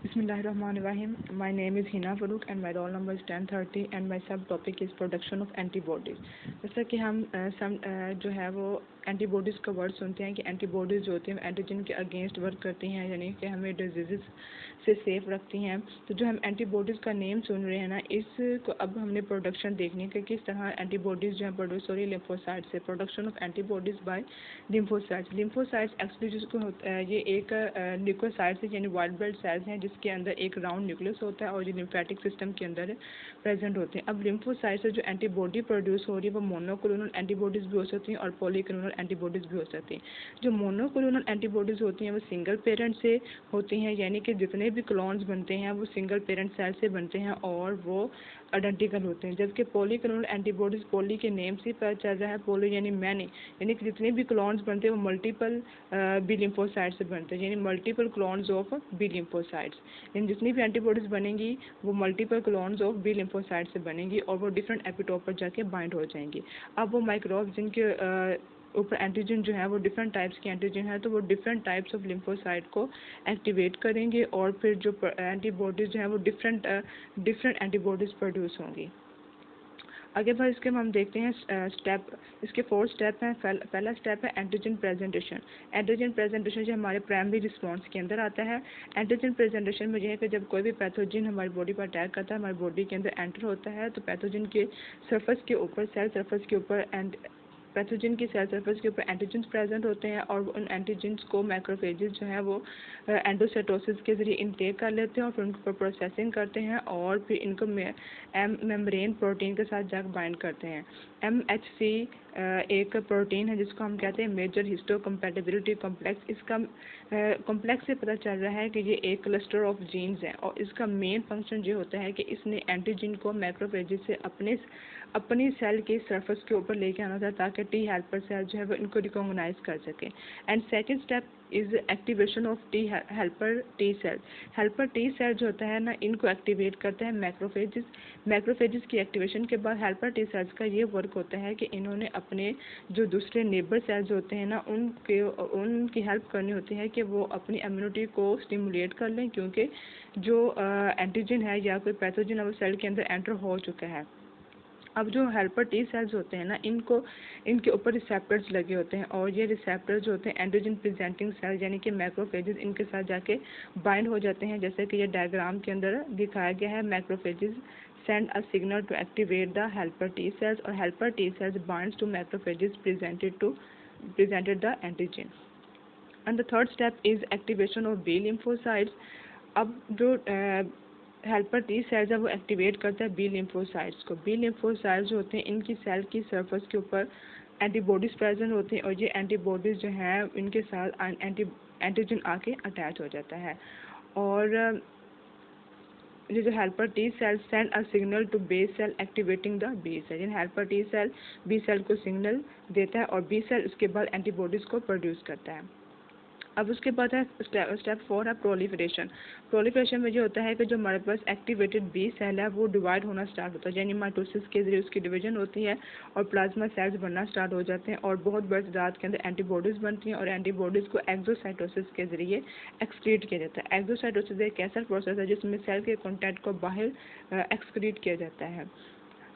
Bismillahirrahmanirrahim. My name is Hina Farooq and my roll number is 1030 and my सब topic is production of antibodies. जैसा कि हम जो है वो एंटीबॉडीज़ का वर्ड सुनते हैं कि एंटीबॉडीज़ जो होती हैं एंटीजन के अगेंस्ट वर्क करती हैं, यानी कि हमें डिजीज़ से सेफ रखती हैं। तो जो हम एंटीबॉडीज़ का नेम सुन रहे हैं ना, इसको अब हमने प्रोडक्शन देखने का किस तरह एंटीबॉडीज़ जो है प्रोड्यूस हो रही है लिम्फोसाइट से। Production of antibodies by lymphocytes. Lymphocytes actually जिसको होता है, ये एक ल्यूकोसाइट्स यानी वाइट ब्लड सेल्स हैं जिसके अंदर एक राउंड न्यूक्लियस होता है और ये लिम्फेटिक सिस्टम के अंदर प्रेजेंट होते हैं। अब लिम्फोसाइट से जो एंटीबॉडी प्रोड्यूस हो रही है वो मोनोक्लोनल एंटीबॉडीज़ भी हो सकती हैं और पॉलीक्लोनल एंटीबॉडीज़ भी हो सकती हैं। जो मोनोक्लोनल एंटीबॉडीज़ होती हैं वो सिंगल पेरेंट से होती हैं, यानी कि जितने भी क्लोन्स बनते हैं वो सिंगल पेरेंट सेल से बनते हैं और वो आइडेंटिकल होते हैं। जबकि पॉलीक्लोनल एंटीबॉडीज़, पॉली के नेम से पता चल रहा है, पॉली यानी मैनी, यानी कि जितने भी क्लोन्स बनते हैं वो मल्टीपल बी लिम्फोसाइट से बनते हैं, यानी multiple clones of B lymphocytes. यानी जितनी भी एंटीबॉडीज़ बनेंगी वो multiple clones of B lymphocyte से बनेंगी और वो डिफरेंट एपिटोप पर जाके बाइंड हो जाएंगी। अब वो माइक्रोब जिनके ऊपर एंटीजन जो है वो डिफरेंट टाइप्स के एंटीजन है, तो वो डिफरेंट टाइप्स ऑफ लिम्फोसाइट को एक्टिवेट करेंगे और फिर जो एंटीबॉडीज़ जो है वो डिफरेंट एंटीबॉडीज़ प्रोड्यूस होंगी। आगे बढ़ इसके हम देखते हैं स्टेप। इसके 4 स्टेप हैं। पहला स्टेप है एंटीजन प्रेजेंटेशन। एंटीजन प्रेजेंटेशन जो हमारे प्राइमरी रिस्पॉन्स के अंदर आता है। एंटीजन प्रेजेंटेशन में यह है कि जब कोई भी पैथोजन हमारी बॉडी पर अटैक करता है, हमारी बॉडी के अंदर एंटर होता है, तो पैथोजन के सरफेस के ऊपर, सेल सरफेस के ऊपर पैथोजन की सेल सरफेस के ऊपर एंटीजेंस प्रेजेंट होते हैं और उन एंटीजेंस को मैक्रोफेजेस जो है वो एंडोसाइटोसिस के जरिए इनटेक कर लेते हैं और फिर उनके ऊपर प्रोसेसिंग करते हैं और फिर इनको मेम्ब्रेन प्रोटीन के साथ जाकर बाइंड करते हैं। MHC एक प्रोटीन है जिसको हम कहते हैं मेजर हिस्टोकम्पैटिबिलिटी कॉम्प्लेक्स। इसका कॉम्प्लेक्स से पता चल रहा है कि ये एक क्लस्टर ऑफ जीन्स है और इसका मेन फंक्शन ये होता है कि इसने एंटीजन को मैक्रोफेजेस से अपनी सेल के सरफेस के ऊपर लेके आना था ताकि टी हेल्पर सेल जो है वो इनको रिकॉग्नाइज कर सके। And second step is activation of helper T cell. Helper T cell जो होता है ना, इनको एक्टिवेट करते हैं मैक्रोफेजेस। मैक्रोफेजेस की एक्टिवेशन के बाद हेल्पर टी सेल्स का ये वर्क होता है कि इन्होंने अपने जो दूसरे नेबर सेल्स होते हैं ना, उनकी हेल्प करनी होती है कि वो अपनी इम्यूनिटी को स्टिमुलेट कर लें, क्योंकि जो एंटीजन है या कोई पैथोजन है वो सेल के अंदर एंटर हो चुका है। अब जो हेल्पर टी सेल्स होते हैं ना, इनके ऊपर रिसेप्टर्स लगे होते हैं और ये रिसेप्टर्स जो होते हैं एंटीजन प्रेजेंटिंग सेल यानी कि मैक्रोफेजेस, इनके साथ जाके बाइंड हो जाते हैं। जैसे कि ये डायग्राम के अंदर दिखाया गया है, macrophages send a signal to activate the helper T cells और helper T cells binds to macrophages presented the antigen. And the third step is activation of B lymphocytes. अब जो हेल्पर टी सेल्स है वो activate करता है B lymphocytes को। B lymphocytes जो होते हैं इनकी सेल की सरफेस के ऊपर एंटीबॉडीज़ प्रेजेंट होती हैं और ये एंटीबॉडीज़ जो हैं इनके साथ एंटीजन आके अटैच हो जाता है और ये जो helper T cell send a signal to B cell activating the B cell. यानी helper T cell B cell को सिग्नल देता है और बी सेल उसके बाद एंटीबॉडीज़ को प्रोड्यूस करता है। अब उसके बाद है स्टेप 4 है प्रोलिफरेशन। प्रोलिफरेशन में ये होता है कि जो हमारे पास एक्टिवेटेड बी सेल है वो डिवाइड होना स्टार्ट होता है, यानी माइटोसिस के जरिए उसकी डिवीजन होती है और प्लाज्मा सेल्स बनना स्टार्ट हो जाते हैं और बहुत बड़ी तादाद के अंदर एंटीबॉडीज़ बनती हैं और एंटीबॉडीज़ को एक्सोसाइटोसिस के जरिए एक्सक्रीट किया जाता है। एक्सोसाइटोसिस एक ऐसा प्रोसेस है जिसमें सेल के कंटेंट को बाहर एक्सक्रीट किया जाता है।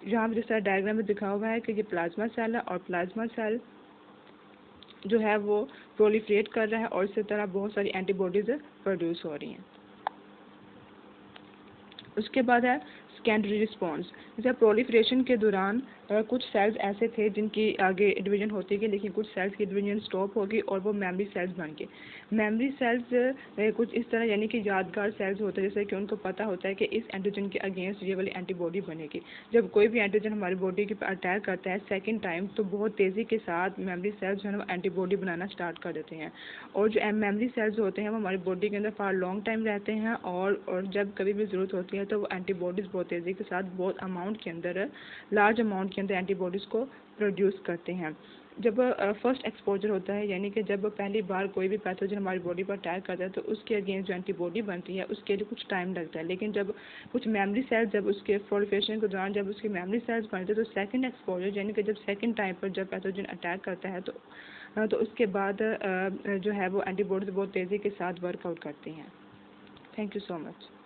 यहाँ पर जिस तरह डायग्राम में दिखा हुआ है कि ये प्लाज्मा सेल है और प्लाज्मा सेल जो है वो प्रोलिफरेट कर रहा है और इसी तरह बहुत सारी एंटीबॉडीज़ प्रोड्यूस हो रही हैं। उसके बाद है सेकेंडरी रिस्पॉन्स। जैसे प्रोलिफरेशन के दौरान कुछ सेल्स ऐसे थे जिनकी आगे डिवीजन होती गई, लेकिन कुछ सेल्स की डिवीजन स्टॉप होगी और वो मेमोरी सेल्स बन गए। मेमोरी सेल्स कुछ इस तरह यानी कि यादगार सेल्स होते हैं, जैसे कि उनको पता होता है कि इस एंटीजन के अगेंस्ट ये वाली एंटीबॉडी बनेगी। जब कोई भी एंटीजन हमारी बॉडी के पर अटैक करता है सेकेंड टाइम, तो बहुत तेज़ी के साथ मेमोरी सेल्स जो है वो एंटीबॉडी बनाना स्टार्ट कर देते हैं और जो मेमोरी सेल्स होते हैं वो हमारी बॉडी के अंदर फार लॉन्ग टाइम रहते हैं और जब कभी भी ज़रूरत होती है तो वो एंटीबॉडीज़ बहुत तेज़ी के साथ बहुत अमाउंट के अंदर, लार्ज अमाउंट के अंदर एंटीबॉडीज़ को प्रोड्यूस करते हैं। जब फर्स्ट एक्सपोजर होता है, यानी कि जब पहली बार कोई भी पैथोजन हमारी बॉडी पर अटैक करता है तो उसके अगेंस्ट जो एंटीबॉडी बनती है उसके लिए कुछ टाइम लगता है, लेकिन जब कुछ मेमोरी सेल्स जब उसके प्रोलिफरेशन के दौरान जब उसकी मेमोरी सेल्स बनते हैं तो सेकंड एक्सपोजर यानी कि जब सेकंड टाइम पर जब पैथोजन अटैक करता है तो उसके बाद जो है वो एंटीबॉडीज बहुत तेज़ी के साथ वर्कआउट करती हैं। Thank you so much.